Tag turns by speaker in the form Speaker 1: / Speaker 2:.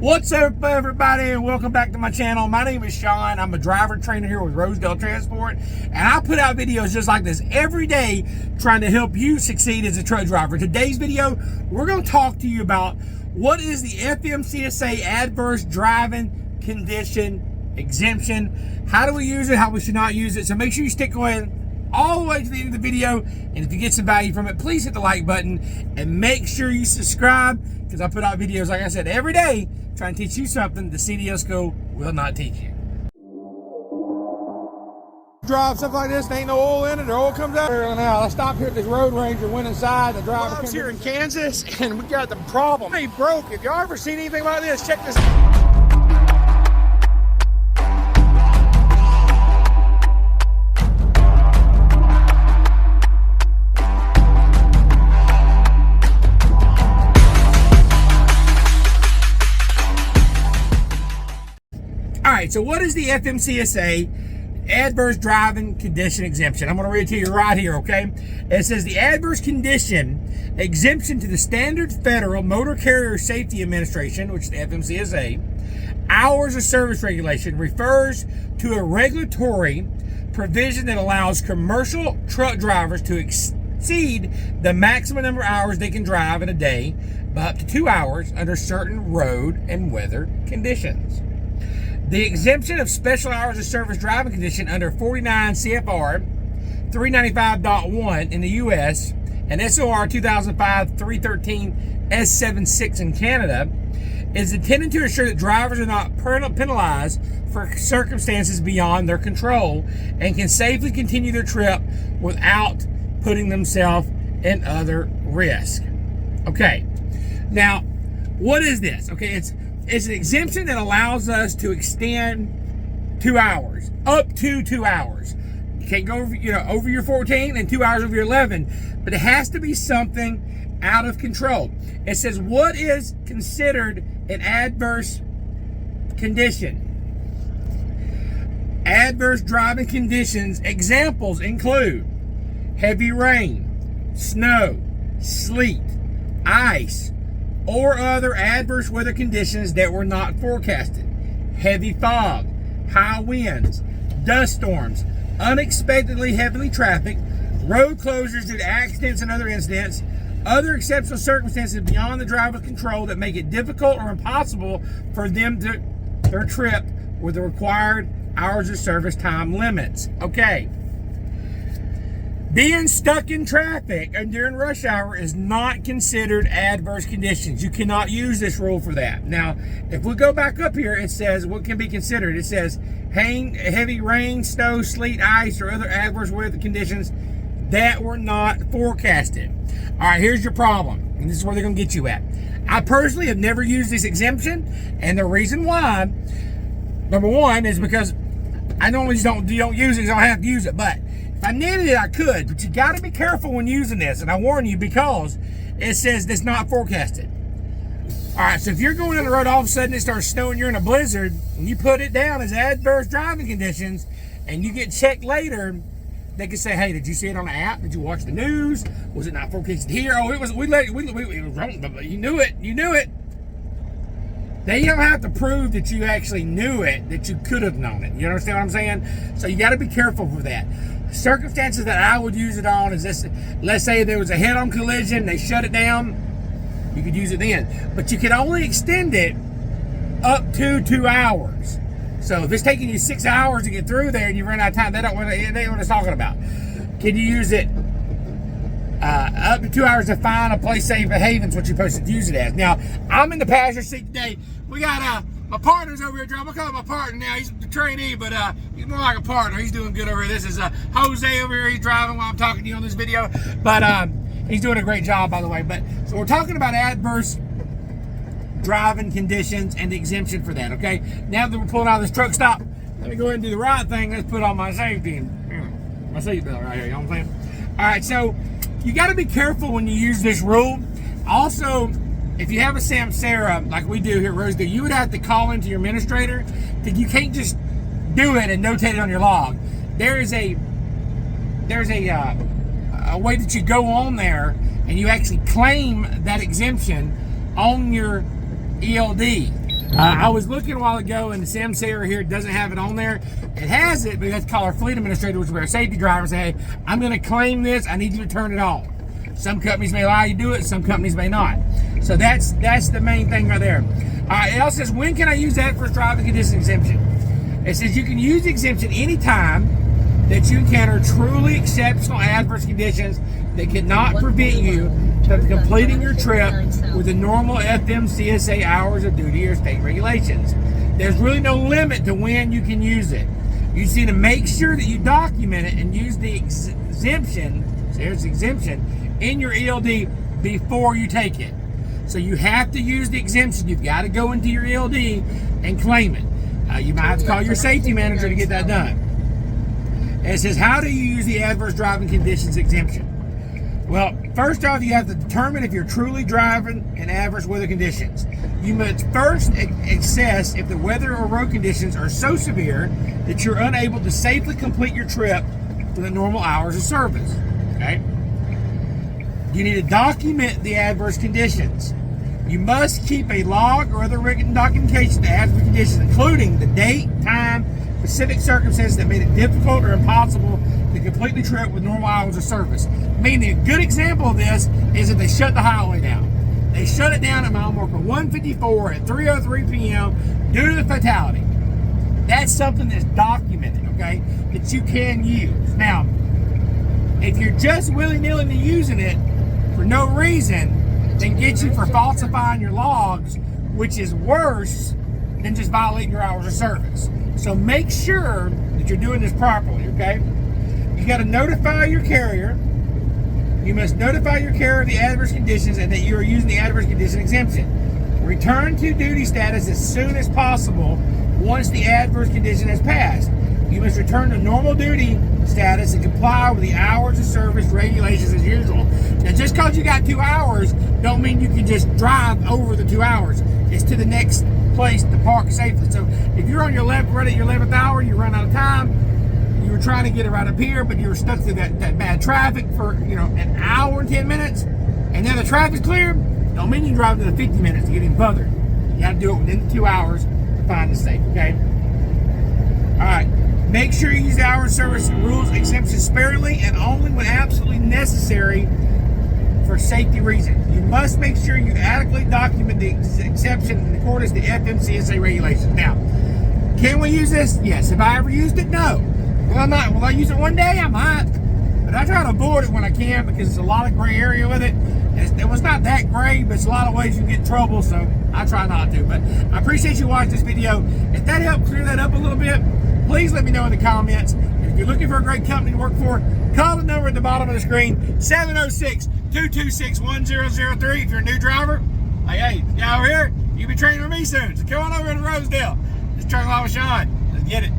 Speaker 1: What's up, everybody, and welcome back to my channel. My name is Sean. I'm a driver trainer here with Rosedale Transport, and I put out videos just like this every day trying to help you succeed as a truck driver. Today's video, we're going to talk to you about what is the fmcsa adverse driving condition exemption, how do we use it, how we should not use it. So make sure you stick with all the way to the end of the video, and if you get some value from it, please hit the like button and make sure you subscribe, because I put out videos, like I said, every day trying to teach you something the CDL school will not teach you. Drive stuff like this, there ain't no oil in it, or oil comes out early now. I stopped here at this road ranger, went inside, the driver comes here in Kansas, and we got the problem. He broke. If y'all ever seen anything like this, check this out. Alright, so what is the FMCSA adverse driving condition exemption? I'm going to read it to you right here, okay? It says the adverse condition exemption to the standard federal motor carrier safety administration, which is the FMCSA, hours of service regulation, refers to a regulatory provision that allows commercial truck drivers to exceed the maximum number of hours they can drive in a day by up to 2 hours under certain road and weather conditions. The exemption of special hours of service driving condition under 49 CFR 395.1 in the U.S. and SOR 2005-313 S76 in Canada is intended to ensure that drivers are not penalized for circumstances beyond their control and can safely continue their trip without putting themselves in other risk. Okay, now what is this? Okay, it's an exemption that allows us to extend 2 hours, up to 2 hours. You can't go over your 14 and 2 hours over your 11, but it has to be something out of control. It says what is considered an adverse condition. Adverse driving conditions examples include heavy rain, snow, sleet, ice, or other adverse weather conditions that were not forecasted. Heavy fog, high winds, dust storms, unexpectedly heavy traffic, road closures due to accidents and other incidents, other exceptional circumstances beyond the driver's control that make it difficult or impossible for them to their trip with the required hours of service time limits. Okay. Being stuck in traffic during rush hour is not considered adverse conditions. You cannot use this rule for that. Now, if we go back up here, it says what can be considered. It says heavy rain, snow, sleet, ice, or other adverse weather conditions that were not forecasted. All right, here's your problem, and this is where they're going to get you at. I personally have never used this exemption, and the reason why, number one, is because I normally just don't use it because I don't have to use it, but if I needed it, I could, but you got to be careful when using this, and I warn you because it says it's not forecasted. All right, so if you're going on the road, all of a sudden it starts snowing, you're in a blizzard, and you put it down as adverse driving conditions, and you get checked later, they can say, hey, did you see it on the app? Did you watch the news? Was it not forecasted here? Oh, it was. It was wrong, but you knew it. You knew it. They don't have to prove that you actually knew it, that you could have known it. You understand what I'm saying? So you got to be careful with that. Circumstances that I would use it on is this: let's say there was a head-on collision, they shut it down, you could use it then, but you can only extend it up to 2 hours. So if it's taking you 6 hours to get through there and you run out of time, they ain't what it's talking about. Can you use it up to 2 hours to find a place safe at Haven's, what you're supposed to use it as? Now, I'm in the passenger seat today. We got my partner's over here driving. I call him my partner now. He's the trainee, but he's more like a partner. He's doing good over here. This is Jose over here. He's driving while I'm talking to you on this video. But he's doing a great job, by the way. But so we're talking about adverse driving conditions and the exemption for that, okay? Now that we're pulling out of this truck stop, let me go ahead and do the right thing. Let's put on my safety and my seatbelt right here. You know what I'm saying? All right, so you got to be careful when you use this rule. Also, if you have a samsara like we do here at Rosedale, you would have to call into your administrator. You can't just do it and notate it on your log. There's a way that you go on there and you actually claim that exemption on your ELD. I was looking a while ago, and the fmcsa here doesn't have it on there. It has it, but that's called our fleet administrator, which is our safety driver. Say, hey, I'm going to claim this. I need you to turn it on. Some companies may allow you to do it. Some companies may not. So that's the main thing right there. It also says, when can I use adverse driving condition exemption? It says you can use the exemption anytime that you encounter truly exceptional adverse conditions that cannot prevent you from completing your trip with the normal fmcsa hours of duty or state regulations. There's really no limit to when you can use it. You just need to make sure that you document it and use the exemption, there's the exemption, in your ELD before you take it. So you have to use the exemption. You've got to go into your ELD and claim it. You might have to call your safety manager to get that done. And it says, how do you use the adverse driving conditions exemption? Well, first off, you have to determine if you're truly driving in adverse weather conditions. You must first assess if the weather or road conditions are so severe that you're unable to safely complete your trip for the normal hours of service. Okay? You need to document the adverse conditions. You must keep a log or other written documentation of the adverse conditions, including the date, time, specific circumstances that made it difficult or impossible to complete the trip with normal hours of service. Meaning, a good example of this is if they shut the highway down. They shut it down at mile marker 154 at 3:03 p.m. due to the fatality. That's something that's documented, okay, that you can use. Now, if you're just willy-nilly using it for no reason, then get you for falsifying your logs, which is worse than just violating your hours of service. So make sure that you're doing this properly, okay? You got to notify your carrier. You must notify your carrier of the adverse conditions and that you are using the adverse condition exemption. Return to duty status as soon as possible once the adverse condition has passed. You must return to normal duty status and comply with the hours of service regulations as usual. Now, just because you got 2 hours don't mean you can just drive over the 2 hours. It's to the next place to park safely. So if you're on your left, right at your 11th hour, you run out of time, you were trying to get it right up here, but you were stuck through that bad traffic for an hour and 10 minutes, and now the traffic's clear, don't mean you can drive to the 50 minutes to get in further. You got to do it within the 2 hours to find the safe, okay? All right. Make sure you use the hour of service rules exemptions sparingly and only when absolutely necessary for safety reasons. You must make sure you adequately document the exception in accordance with the fmcsa regulations. Now, can we use this? Yes. Have I ever used it? No. Will I use it one day? I might. But I try to avoid it when I can because there's a lot of gray area with it. It was not that gray, but it's a lot of ways you can get in trouble, so I try not to. But I appreciate you watching this video. If that helped clear that up a little bit, please let me know in the comments. And if you're looking for a great company to work for, call the number at the bottom of the screen, 706-226-1003. If you're a new driver, hey, you over here, you'll be training with me soon. So come on over to Rosedale. Let's try along with Sean. Let's get it.